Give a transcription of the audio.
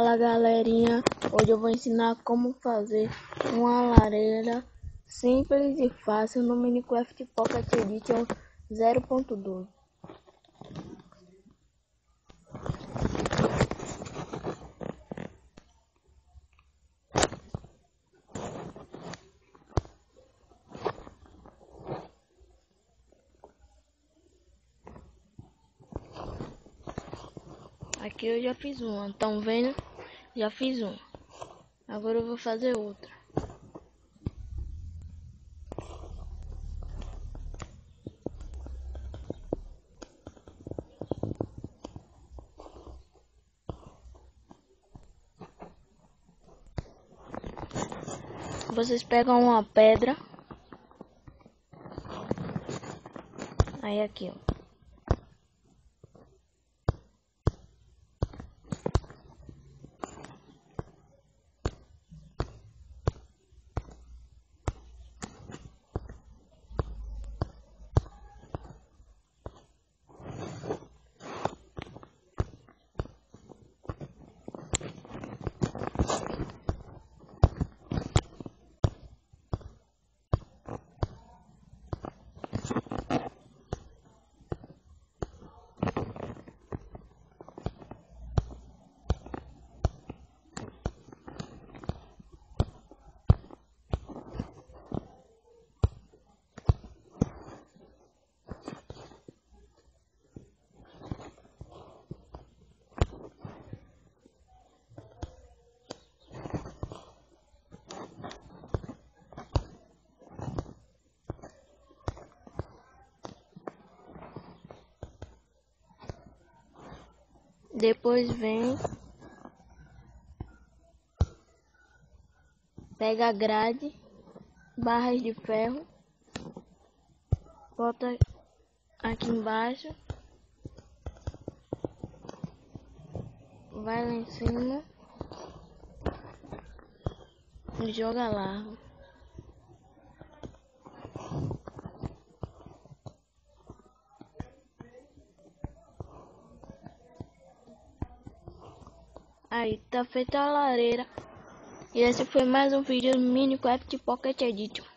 Fala galerinha, hoje eu vou ensinar como fazer uma lareira simples e fácil no Minecraft Pocket Edition 0.12. Aqui eu já fiz uma, estão vendo? Já fiz uma. Agora eu vou fazer outra. Vocês pegam uma pedra. Aí aqui, ó. Depois vem, pega a grade, barras de ferro, bota aqui embaixo, vai lá em cima e joga lá. Aí tá feita a lareira. E esse foi mais um vídeo do Minecraft Pocket Edition.